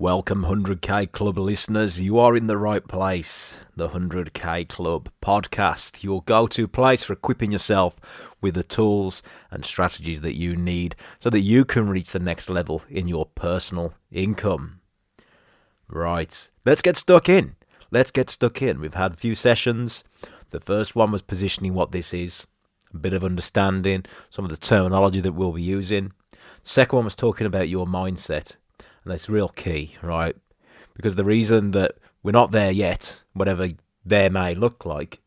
Welcome 100k Club listeners, you are in the right place. The 100k Club podcast, your go-to place for equipping yourself with the tools and strategies that you need so that you can reach the next level in your personal income. Right, let's get stuck in. We've had a few sessions. The first one was positioning what this is, a bit of understanding, some of the terminology that we'll be using. The second one was talking about your mindset. And that's real key, right? Because the reason that we're not there yet, whatever there may look like,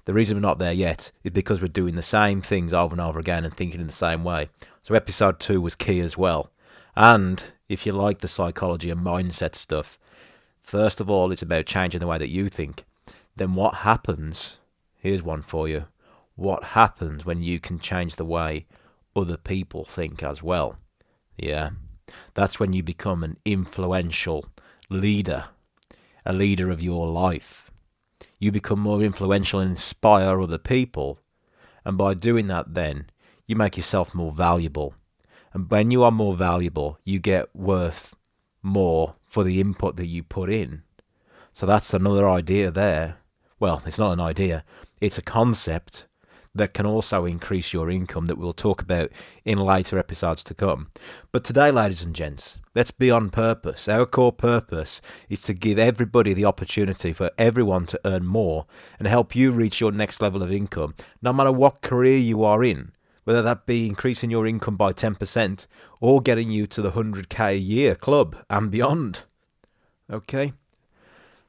the reason we're not there yet is because we're doing the same things over and over again and thinking in the same way. So episode 2 was key as well. And if you like the psychology and mindset stuff, first of all, it's about changing the way that you think. Then what happens? Here's one for you. What happens when you can change the way other people think as well? Yeah. That's when you become an influential leader, a leader of your life. You become more influential and inspire other people. And by doing that, then, you make yourself more valuable. And when you are more valuable, you get worth more for the input that you put in. So that's another idea there. Well, it's not an idea. It's a concept that can also increase your income that we'll talk about in later episodes to come. But today, ladies and gents, let's be on purpose. Our core purpose is to give everybody the opportunity for everyone to earn more and help you reach your next level of income, no matter what career you are in, whether that be increasing your income by 10% or getting you to the 100k a year club and beyond. Okay?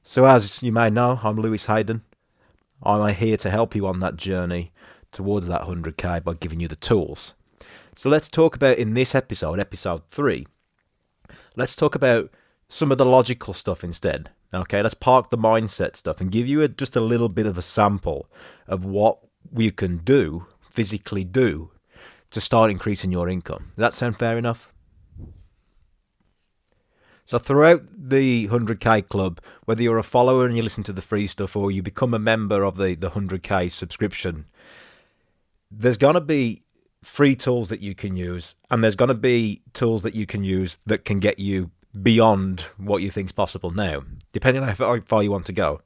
So as you may know, I'm Lewis Haydon. I'm here to help you on that journey towards that 100k by giving you the tools. So let's talk about in this episode, episode 3, let's talk about some of the logical stuff instead. Okay, let's park the mindset stuff and give you just a little bit of a sample of what we can do, physically do, to start increasing your income. Does that sound fair enough? So throughout the 100k Club, whether you're a follower and you listen to the free stuff or you become a member of the 100k subscription, there's going to be free tools that you can use, and there's going to be tools that you can use that can get you beyond what you think is possible now, depending on how far you want to go.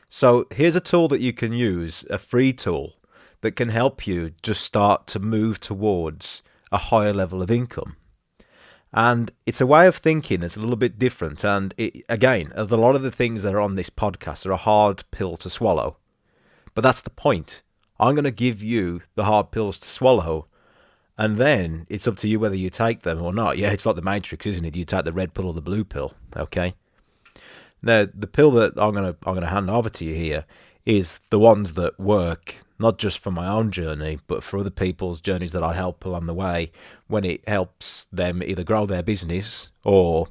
So here's a tool that you can use, a free tool, that can help you just start to move towards a higher level of income. And it's a way of thinking that's a little bit different. And again, a lot of the things that are on this podcast are a hard pill to swallow. But that's the point. I'm going to give you the hard pills to swallow. And then it's up to you whether you take them or not. Yeah, it's like the Matrix, isn't it? You take the red pill or the blue pill. Okay. Now, the pill that I'm going to hand over to you here is the ones that work, not just for my own journey, but for other people's journeys that I help along the way when it helps them either grow their business or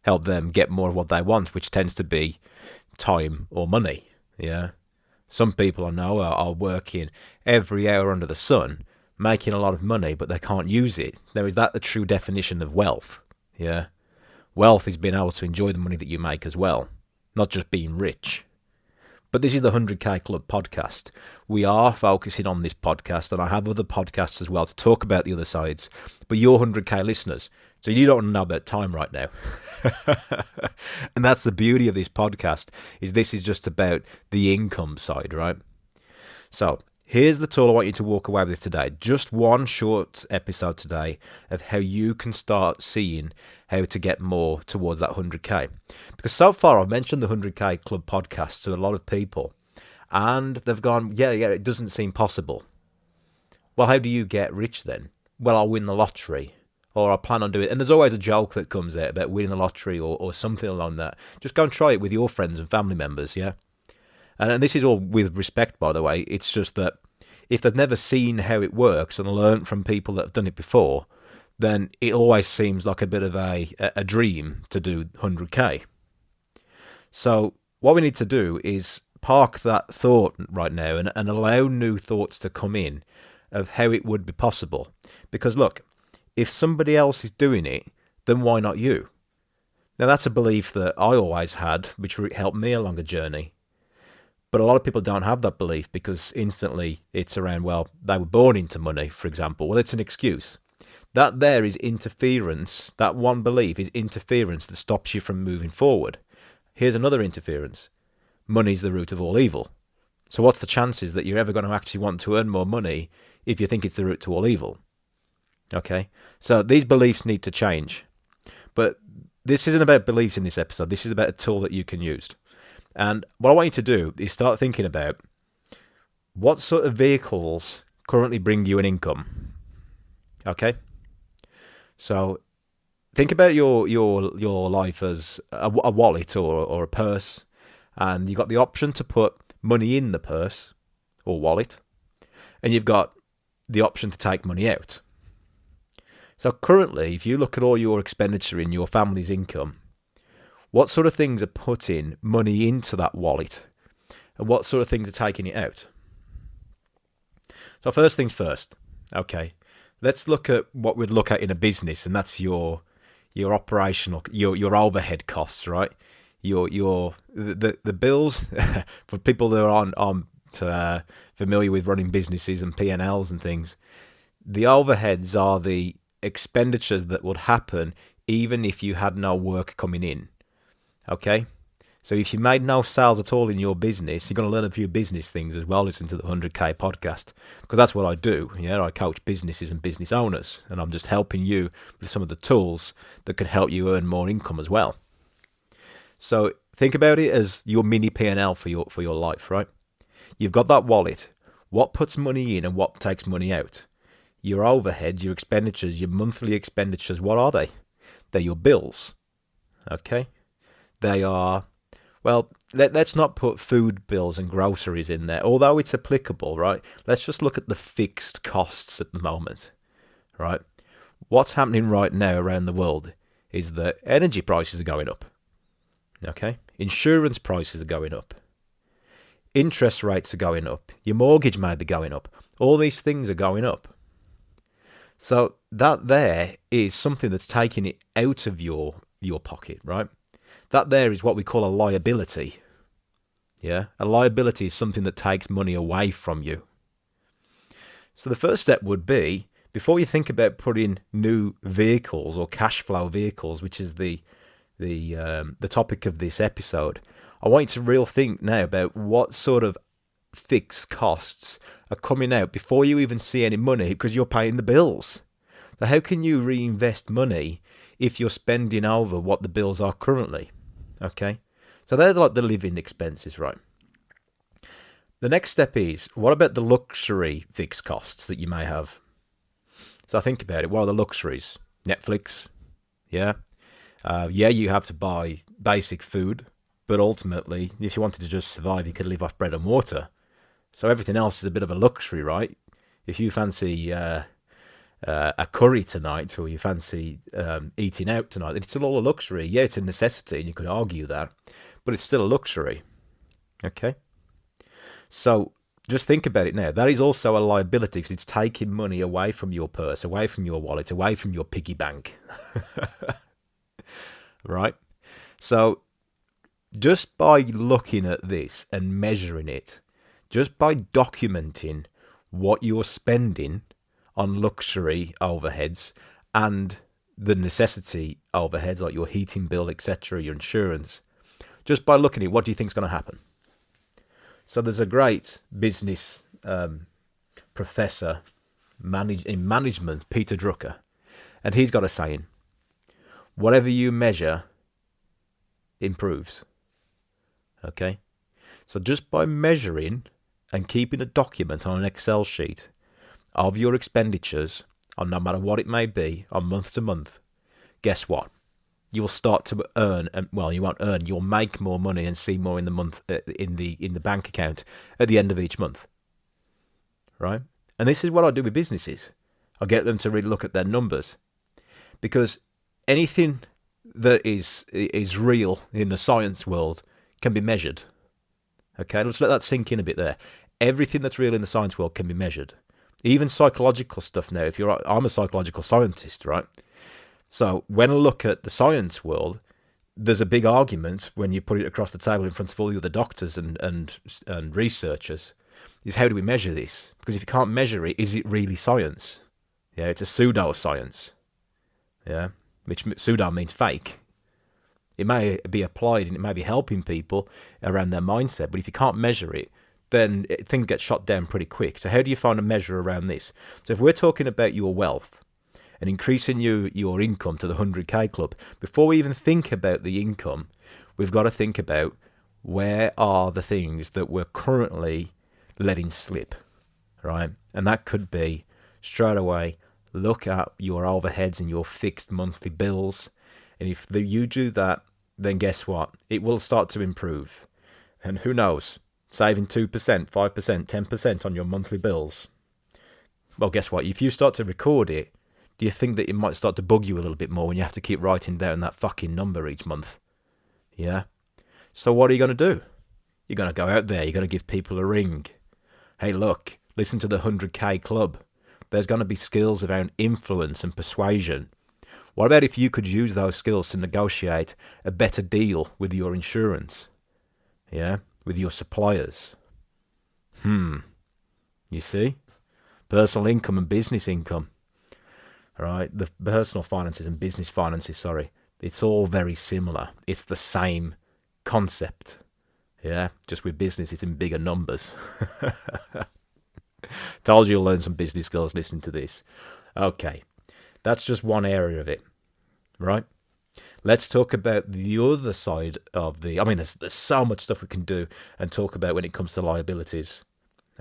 help them get more of what they want, which tends to be time or money. Yeah. Some people I know are working every hour under the sun, making a lot of money, but they can't use it. Now, is that the true definition of wealth? Yeah. Wealth is being able to enjoy the money that you make as well, not just being rich. But this is the 100k Club podcast. We are focusing on this podcast, and I have other podcasts as well to talk about the other sides. But you're 100k listeners, so you don't know about time right now. And that's the beauty of this podcast, is this is just about the income side, right? So here's the tool I want you to walk away with today. Just one short episode today of how you can start seeing how to get more towards that 100k. Because so far I've mentioned the 100k Club podcast to a lot of people, and they've gone, yeah, it doesn't seem possible. Well, how do you get rich then? Well, I'll win the lottery, or I plan on doing it. And there's always a joke that comes out about winning the lottery or something along that. Just go and try it with your friends and family members, yeah? And this is all with respect, by the way. It's just that if they've never seen how it works and learned from people that have done it before, then it always seems like a bit of a dream to do 100k. So what we need to do is park that thought right now and allow new thoughts to come in of how it would be possible. Because look, if somebody else is doing it, then why not you? Now that's a belief that I always had, which helped me along a journey. But a lot of people don't have that belief because instantly it's around, well, they were born into money, for example. Well, it's an excuse. That there is interference. That one belief is interference that stops you from moving forward. Here's another interference. Money's the root of all evil. So what's the chances that you're ever going to actually want to earn more money if you think it's the root to all evil? Okay, so these beliefs need to change. But this isn't about beliefs in this episode. This is about a tool that you can use. And what I want you to do is start thinking about what sort of vehicles currently bring you an income. Okay? So think about your life as a wallet or a purse, and you've got the option to put money in the purse or wallet, and you've got the option to take money out. So currently, if you look at all your expenditure in your family's income, what sort of things are putting money into that wallet, and what sort of things are taking it out? So first things first, okay, let's look at what we'd look at in a business, and that's your operational, your overhead costs, right? The bills for people that are familiar with running businesses and P&Ls and things. The overheads are the expenditures that would happen even if you had no work coming in. Okay? So if you made no sales at all in your business, you're going to learn a few business things as well. Listen to the 100K podcast, because that's what I do. Yeah, I coach businesses and business owners, and I'm just helping you with some of the tools that can help you earn more income as well. So think about it as your mini P&L for your life, right? You've got that wallet. What puts money in and what takes money out? Your overheads, your expenditures, your monthly expenditures, what are they? They're your bills. Okay? They are, well, let's not put food bills and groceries in there, although it's applicable, right? Let's just look at the fixed costs at the moment, right? What's happening right now around the world is that energy prices are going up. Okay? Insurance prices are going up. Interest rates are going up. Your mortgage may be going up. All these things are going up. So that there is something that's taking it out of your pocket, right? That there is what we call a liability. Yeah? A liability is something that takes money away from you. So the first step would be, before you think about putting new vehicles or cash flow vehicles, which is the topic of this episode, I want you to really think now about what sort of fixed costs are coming out before you even see any money, because you're paying the bills. So how can you reinvest money if you're spending over what the bills are currently? Okay, so they're like the living expenses, right? The next step is, what about the luxury fixed costs that you may have? So think about it. What are the luxuries? Netflix, yeah. You have to buy basic food, but ultimately, if you wanted to just survive, you could live off bread and water. So everything else is a bit of a luxury, right? If you fancy a curry tonight, or you fancy eating out tonight, it's still all a luxury. Yeah, it's a necessity, and you could argue that, but it's still a luxury. Okay? So just think about it now. That is also a liability, because it's taking money away from your purse, away from your wallet, away from your piggy bank. Right? So just by looking at this and measuring it, just by documenting what you're spending on luxury overheads and the necessity overheads like your heating bill, etc., your insurance, just by looking at it, what do you think is going to happen? So there's a great business professor in management, Peter Drucker, and he's got a saying: whatever you measure improves. Okay? So just by measuring and keeping a document on an Excel sheet of your expenditures, on no matter what it may be, on month to month, guess what? You will start to earn, and well, you won't earn, you'll make more money and see more in the month in the bank account at the end of each month. Right? And this is what I do with businesses. I get them to really look at their numbers, because anything that is real in the science world can be measured. Okay, let's let that sink in a bit there. Everything that's real in the science world can be measured. Even psychological stuff now. I'm a psychological scientist, right? So when I look at the science world, there's a big argument when you put it across the table in front of all the other doctors and researchers, is how do we measure this? Because if you can't measure it, is it really science? Yeah, it's a pseudoscience. Yeah, which pseudo means fake. It may be applied and it may be helping people around their mindset, but if you can't measure it, then things get shot down pretty quick. So how do you find a measure around this? So if we're talking about your wealth and increasing your income to the 100K club, before we even think about the income, we've got to think about where are the things that we're currently letting slip, right? And that could be straight away, look at your overheads and your fixed monthly bills. And if you do that, then guess what? It will start to improve. And who knows? Saving 2%, 5%, 10% on your monthly bills. Well, guess what? If you start to record it, do you think that it might start to bug you a little bit more when you have to keep writing down that fucking number each month? Yeah? So what are you going to do? You're going to go out there. You're going to give people a ring. Hey, look, listen to the 100K club. There's going to be skills around influence and persuasion. What about if you could use those skills to negotiate a better deal with your insurance? Yeah? With your suppliers? You see? Personal income and business income. Right? The personal finances and business finances, sorry. It's all very similar. It's the same concept. Yeah? Just with business, it's in bigger numbers. Told you you'll learn some business skills listening to this. Okay. That's just one area of it, right? Let's talk about the other side of the... I mean, there's so much stuff we can do and talk about when it comes to liabilities,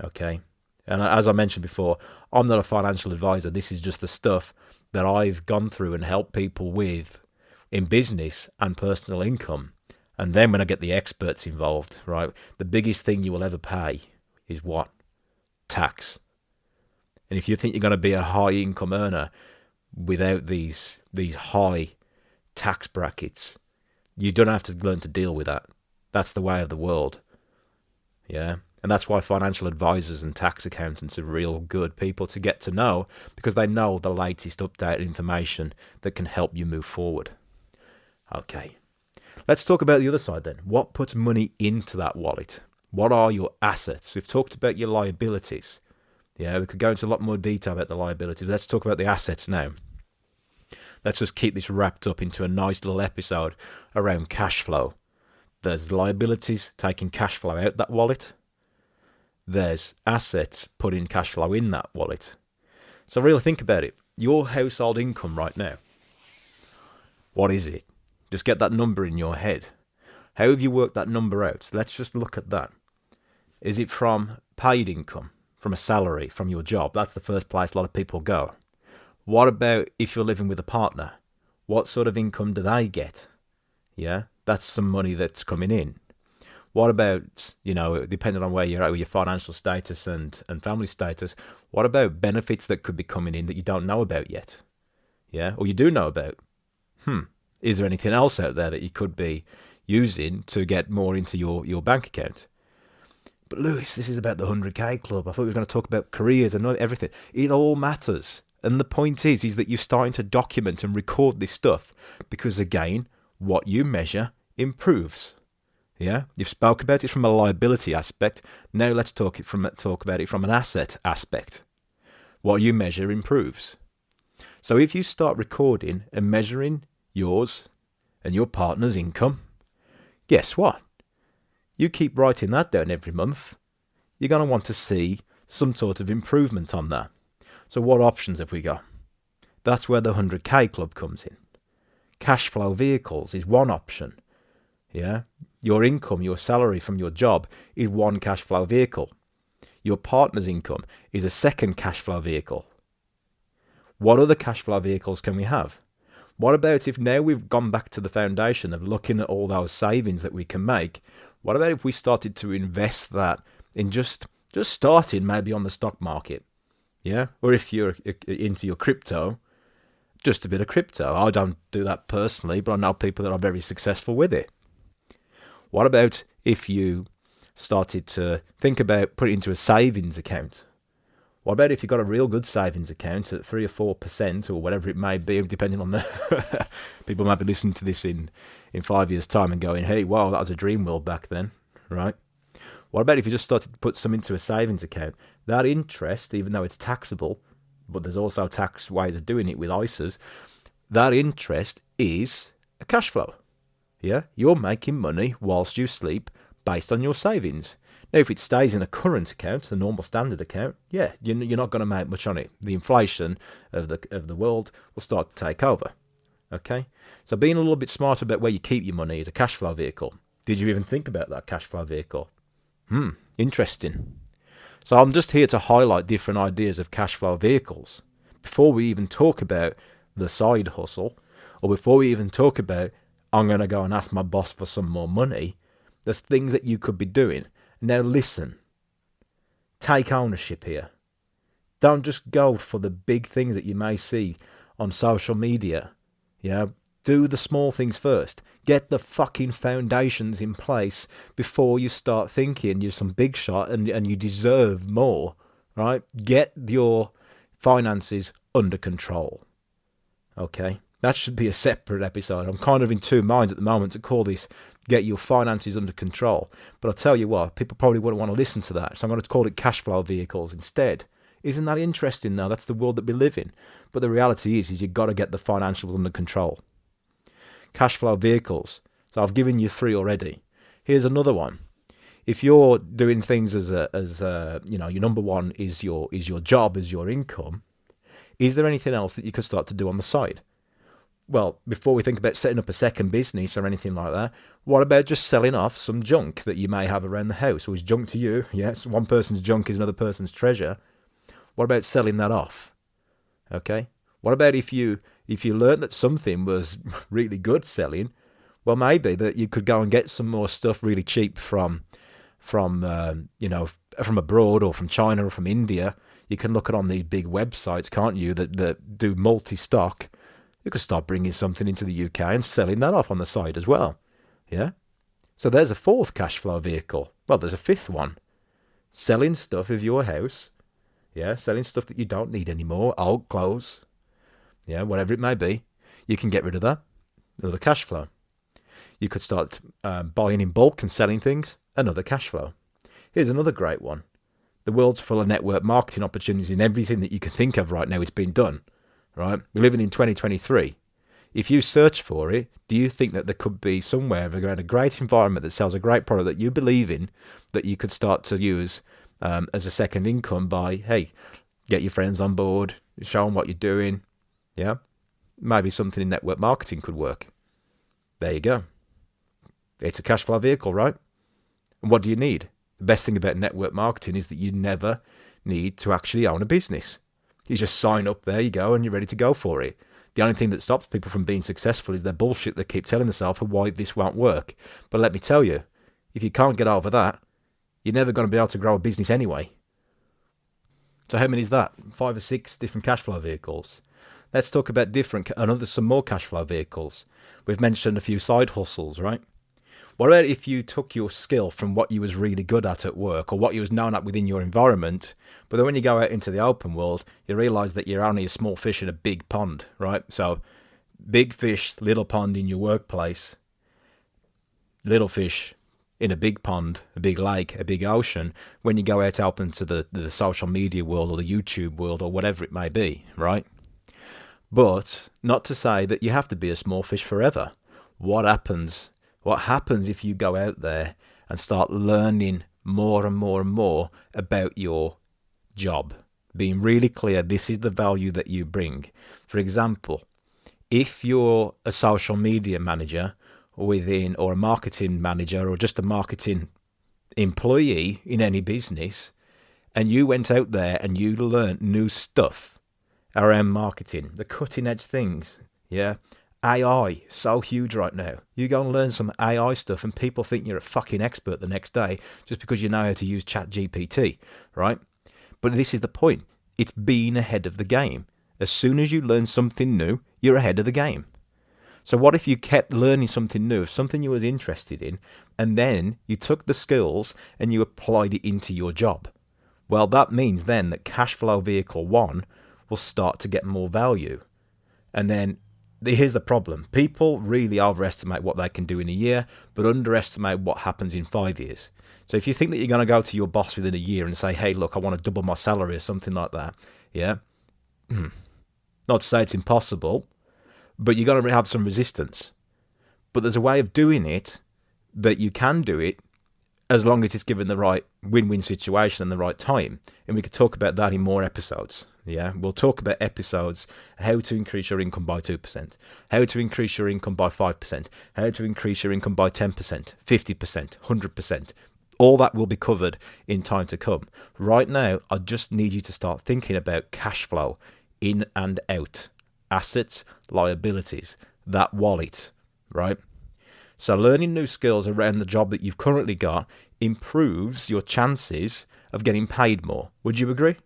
okay? And as I mentioned before, I'm not a financial advisor. This is just the stuff that I've gone through and helped people with in business and personal income. And then when I get the experts involved, right, the biggest thing you will ever pay is what? Tax. And if you think you're going to be a high income earner without these high tax brackets, you don't have to learn to deal with that. That's the way of the world. Yeah. And that's why financial advisors and tax accountants are real good people to get to know, because they know the latest updated information that can help you move forward. Okay. Let's talk about the other side then. What puts money into that wallet? What are your assets? We've talked about your liabilities. Yeah, we could go into a lot more detail about the liabilities. Let's talk about the assets now. Let's just keep this wrapped up into a nice little episode around cash flow. There's liabilities, taking cash flow out that wallet. There's assets, putting cash flow in that wallet. So really think about it. Your household income right now. What is it? Just get that number in your head. How have you worked that number out? Let's just look at that. Is it from paid income, from a salary, from your job? That's the first place a lot of people go. What about if you're living with a partner? What sort of income do they get? Yeah, that's some money that's coming in. What about, depending on where you're at with your financial status and family status, what about benefits that could be coming in that you don't know about yet? Yeah, or you do know about? Is there anything else out there that you could be using to get more into your bank account? But Lewis, this is about the 100K club. I thought we were going to talk about careers and everything. It all matters. And the point is that you're starting to document and record this stuff because, again, what you measure improves. Yeah, you've spoke about it from a liability aspect. Now let's talk about it from an asset aspect. What you measure improves. So if you start recording and measuring yours and your partner's income, guess what? You keep writing that down every month. You're going to want to see some sort of improvement on that. So what options have we got? That's where the 100K club comes in. Cash flow vehicles is one option. Yeah, your income, your salary from your job is one cash flow vehicle. Your partner's income is a second cash flow vehicle. What other cash flow vehicles can we have? What about if now we've gone back to the foundation of looking at all those savings that we can make? What about if we started to invest that in just starting maybe on the stock market? Yeah, or if you're into your crypto, just a bit of crypto. I don't do that personally, but I know people that are very successful with it. What about if you started to think about putting it into a savings account? What about if you've got a real good savings account at 3 or 4% or whatever it may be, depending on the... People might be listening to this in 5 years' time and going, hey, wow, that was a dream world back then, right? What about if you just started to put some into a savings account? That interest, even though it's taxable, but there's also tax ways of doing it with ISAs. That interest is a cash flow. Yeah, you're making money whilst you sleep based on your savings. Now, if it stays in a current account, a normal standard account, yeah, you're not going to make much on it. The inflation of the world will start to take over. Okay, so being a little bit smarter about where you keep your money is a cash flow vehicle. Did you even think about that cash flow vehicle? Interesting. So I'm just here to highlight different ideas of cash flow vehicles before we even talk about the side hustle, or before we even talk about I'm going to go and ask my boss for some more money. There's things that you could be doing. Now listen, take ownership here. Don't just go for the big things that you may see on social media. Do the small things first. Get the fucking foundations in place before you start thinking you're some big shot and you deserve more, right? Get your finances under control. Okay? That should be a separate episode. I'm kind of in two minds at the moment to call this Get Your Finances Under Control. But I'll tell you what, people probably wouldn't want to listen to that. So I'm going to call it cash flow vehicles instead. Isn't that interesting now? That's the world that we live in. But the reality is you've got to get the financials under control. Cash flow vehicles. So I've given you 3 already. Here's another one. If you're doing things as your number one is your job, is your income, is there anything else that you could start to do on the side? Well, before we think about setting up a second business or anything like that, what about just selling off some junk that you may have around the house, or is junk to you? Yes, one person's junk is another person's treasure. What about selling that off? Okay. What about if you learned that something was really good selling? Well, maybe that you could go and get some more stuff really cheap from abroad or from China or from India. You can look at on these big websites, can't you, that do multi-stock. You could start bringing something into the UK and selling that off on the side as well. Yeah. So there's a 4th cash flow vehicle. Well, there's a 5th one. Selling stuff of your house. Yeah, selling stuff that you don't need anymore, old clothes, yeah, whatever it may be. You can get rid of that. Another cash flow. You could start buying in bulk and selling things. Another cash flow. Here's another great one. The world's full of network marketing opportunities, and everything that you can think of right now it's been done. Right? We're living in 2023. If you search for it, do you think that there could be somewhere around a great environment that sells a great product that you believe in that you could start to use as a second income by, hey, get your friends on board, show them what you're doing. Yeah. Maybe something in network marketing could work. There you go. It's a cash flow vehicle, right? And what do you need? The best thing about network marketing is that you never need to actually own a business. You just sign up, there you go, and you're ready to go for it. The only thing that stops people from being successful is their bullshit they keep telling themselves of why this won't work. But let me tell you, if you can't get over that, you're never going to be able to grow a business anyway. So how many is that? 5 or 6 different cash flow vehicles. Let's talk about some more cash flow vehicles. We've mentioned a few side hustles, right? What about if you took your skill from what you was really good at work, or what you was known at within your environment, but then when you go out into the open world, you realise that you're only a small fish in a big pond, right? So big fish, little pond in your workplace, little fish in a big pond, a big lake, a big ocean, when you go out open to the social media world or the YouTube world or whatever it may be, right? But not to say that you have to be a small fish forever. What happens if you go out there and start learning more and more and more about your job? Being really clear, this is the value that you bring. For example, if you're a social media manager or a marketing manager or just a marketing employee in any business, and you went out there and you learned new stuff around marketing, the cutting edge things, yeah? AI, so huge right now. You go and learn some AI stuff and people think you're a fucking expert the next day just because you know how to use ChatGPT, right? But this is the point. It's being ahead of the game. As soon as you learn something new, you're ahead of the game. So what if you kept learning something new, something you was interested in, and then you took the skills and you applied it into your job? Well, that means then that cash flow vehicle 1 will start to get more value. And then here's the problem. People really overestimate what they can do in a year, but underestimate what happens in 5 years. So if you think that you're going to go to your boss within a year and say, hey, look, I want to double my salary or something like that, yeah, Not to say it's impossible, but you're going to have some resistance. But there's a way of doing it that you can do it as long as it's given the right win-win situation and the right time. And we could talk about that in more episodes. Yeah, we'll talk about episodes, how to increase your income by 2%, how to increase your income by 5%, how to increase your income by 10%, 50%, 100%. All that will be covered in time to come. Right now, I just need you to start thinking about cash flow, in and out, assets, liabilities, that wallet, right? So learning new skills around the job that you've currently got improves your chances of getting paid more. Would you agree?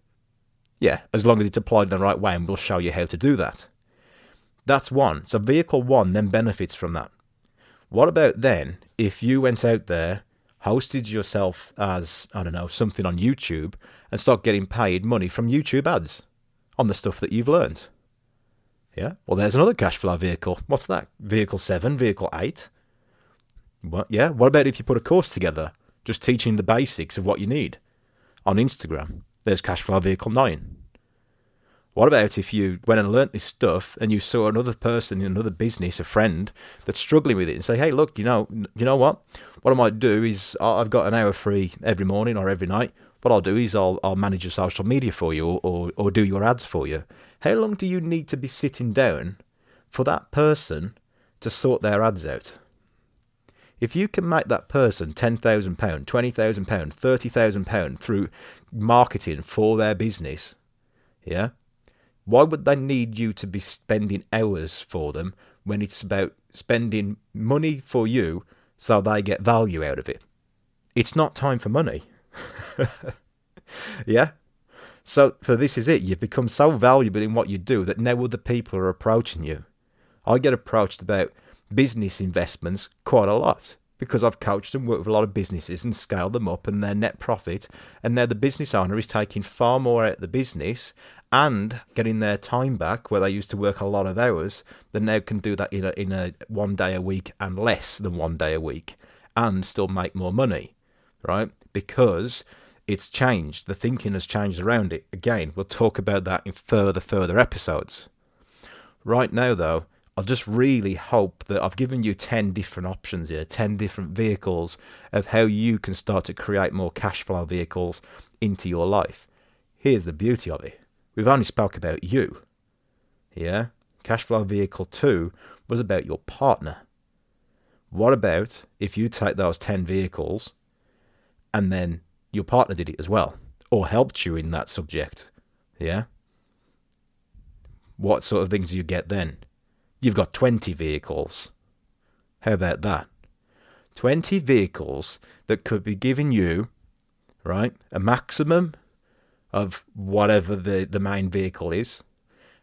Yeah, as long as it's applied in the right way, and we'll show you how to do that. That's one. So vehicle one then benefits from that. What about then if you went out there, hosted yourself as, I don't know, something on YouTube and start getting paid money from YouTube ads on the stuff that you've learned? Yeah, well, there's another cash flow vehicle. What's that? Vehicle 7, vehicle 8? What? Yeah, what about if you put a course together, just teaching the basics of what you need on Instagram? There's cash flow vehicle 9. What about if you went and learnt this stuff and you saw another person in another business, a friend, that's struggling with it and say, hey, look, you know what? What I might do is I've got an hour free every morning or every night. What I'll do is I'll manage your social media for you or do your ads for you. How long do you need to be sitting down for that person to sort their ads out? If you can make that person £10,000, £20,000, £30,000 through marketing for their business, yeah, why would they need you to be spending hours for them when it's about spending money for you so they get value out of it? It's not time for money. Yeah? So this is it. You've become so valuable in what you do that now other people are approaching you. I get approached about business investments quite a lot because I've coached and worked with a lot of businesses and scaled them up and their net profit, and now the business owner is taking far more out of the business and getting their time back where they used to work a lot of hours. They now can do that in a 1 day a week and less than 1 day a week and still make more money, right? Because it's changed. The thinking has changed around it. Again, we'll talk about that in further episodes. Right now, though, I just really hope that I've given you 10 different options here, 10 different vehicles of how you can start to create more cash flow vehicles into your life. Here's the beauty of it. We've only spoke about you. Yeah? Cash flow vehicle 2 was about your partner. What about if you take those 10 vehicles and then your partner did it as well, or helped you in that subject? Yeah? What sort of things do you get then? You've got 20 vehicles. How about that? 20 vehicles that could be giving you, right, a maximum of whatever the main vehicle is,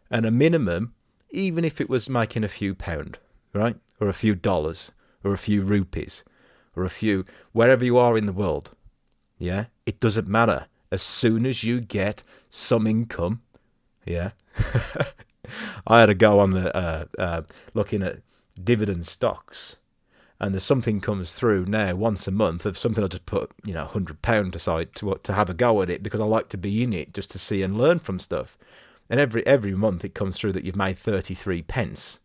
and a minimum, even if it was making a few pound, right, or a few dollars, or a few rupees, or a few, wherever you are in the world. Yeah, it doesn't matter. As soon as you get some income, yeah. I had a go on the looking at dividend stocks, and there's something comes through now once a month of something. I just put £100 aside to have a go at it because I like to be in it just to see and learn from stuff. And every month it comes through that you've made 33 pence,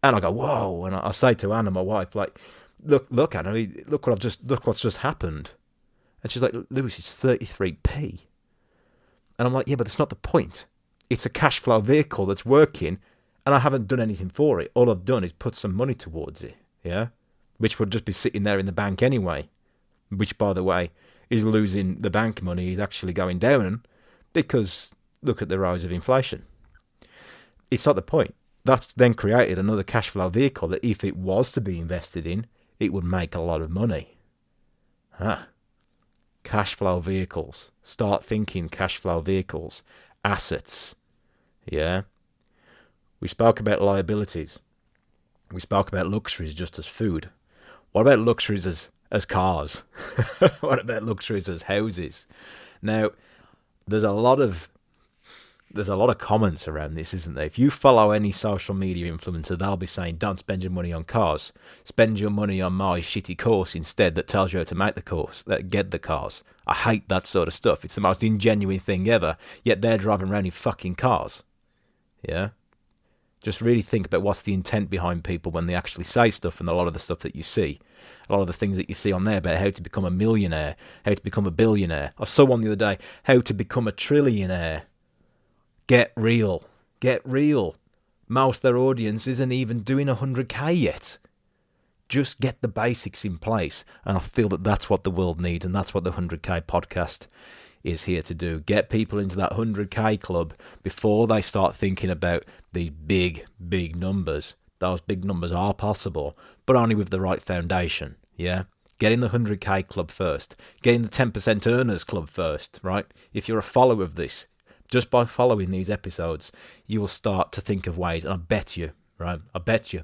and I go whoa, and I say to Anna, my wife, like, look Anna, look what's just happened, and she's like, Lewis, it's 33p, and I'm like, yeah, but that's not the point. It's a cash flow vehicle that's working, and I haven't done anything for it. All I've done is put some money towards it, yeah? Which would just be sitting there in the bank anyway. Which, by the way, is losing the bank money, is actually going down because look at the rise of inflation. It's not the point. That's then created another cash flow vehicle that if it was to be invested in, it would make a lot of money. Cash flow vehicles. Start thinking cash flow vehicles. Assets. Yeah. We spoke about liabilities. We spoke about luxuries just as food. What about luxuries as cars? What about luxuries as houses? Now, there's a lot of there's a lot of comments around this, isn't there? If you follow any social media influencer, they'll be saying, don't spend your money on cars. Spend your money on my shitty course instead that tells you how to make the course, that get the cars. I hate that sort of stuff. It's the most ingenuine thing ever, yet they're driving around in fucking cars. Yeah? Just really think about what's the intent behind people when they actually say stuff, and a lot of the stuff that you see. A lot of the things that you see on there about how to become a millionaire, how to become a billionaire. I saw one the other day, how to become a trillionaire. Get real. Get real. Most of their audience isn't even doing 100k yet. Just get the basics in place. And I feel that that's what the world needs, and that's what the 100k podcast is here to do. Get people into that 100k club before they start thinking about these big, big numbers. Those big numbers are possible, but only with the right foundation, yeah? Get in the 100k club first. Get in the 10% earners club first, right? If you're a follower of this, just by following these episodes, you will start to think of ways, and I bet you, right? I bet you,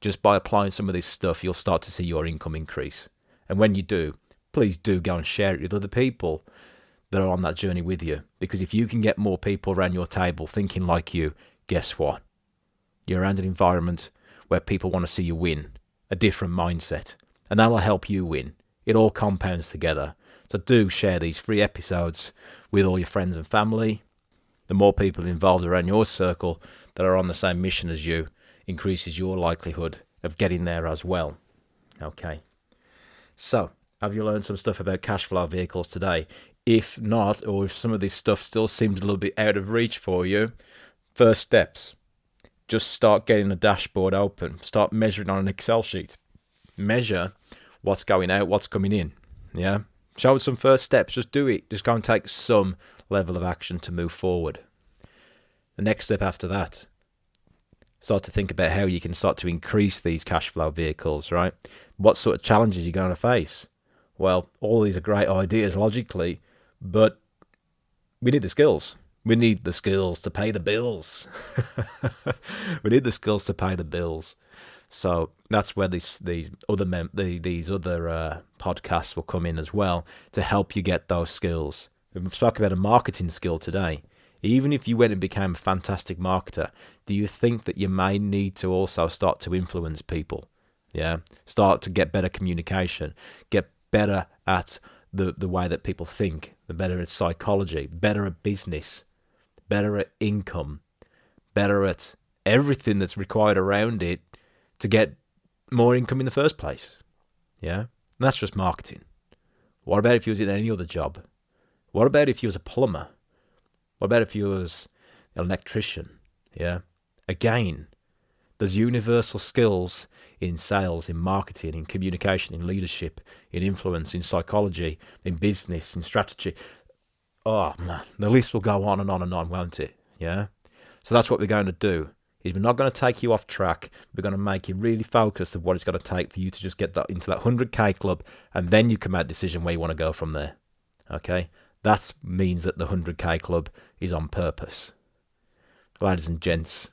just by applying some of this stuff, you'll start to see your income increase. And when you do, please do go and share it with other people that are on that journey with you. Because if you can get more people around your table thinking like you, guess what? You're around an environment where people want to see you win, a different mindset, and that will help you win. It all compounds together. So do share these free episodes with all your friends and family. The more people involved around your circle that are on the same mission as you increases your likelihood of getting there as well. Okay. So, have you learned some stuff about cash flow vehicles today? If not, or if some of this stuff still seems a little bit out of reach for you, first steps. Just start getting a dashboard open. Start measuring on an Excel sheet. Measure what's going out, what's coming in. Yeah? Show some first steps. Just do it. Just go and take some level of action to move forward. The next step after that, start to think about how you can start to increase these cash flow vehicles, right? What sort of challenges you're going to face? Well, all these are great ideas logically, but we need the skills. We need the skills to pay the bills. We need the skills to pay the bills. So that's where these other podcasts will come in as well to help you get those skills. We've spoken about a marketing skill today. Even if you went and became a fantastic marketer, do you think that you may need to also start to influence people? Yeah, start to get better communication, get better at the way that people think, the better at psychology, better at business, better at income, better at everything that's required around it to get more income in the first place. Yeah? And that's just marketing. What about if you was in any other job? What about if you was a plumber? What about if you was an electrician? Yeah? Again, there's universal skills in sales, in marketing, in communication, in leadership, in influence, in psychology, in business, in strategy. Oh, man, the list will go on and on and on, won't it? Yeah? So that's what we're going to do. Is we're not going to take you off track. We're going to make you really focused of what it's going to take for you to just get that into that 100k club, and then you can make a decision where you want to go from there. Okay? That means that the 100k club is on purpose. Ladies and gents,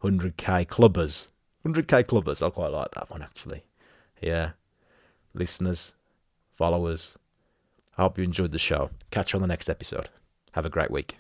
100k clubbers. 100k clubbers. I quite like that one, actually. Yeah. Listeners, followers, I hope you enjoyed the show. Catch you on the next episode. Have a great week.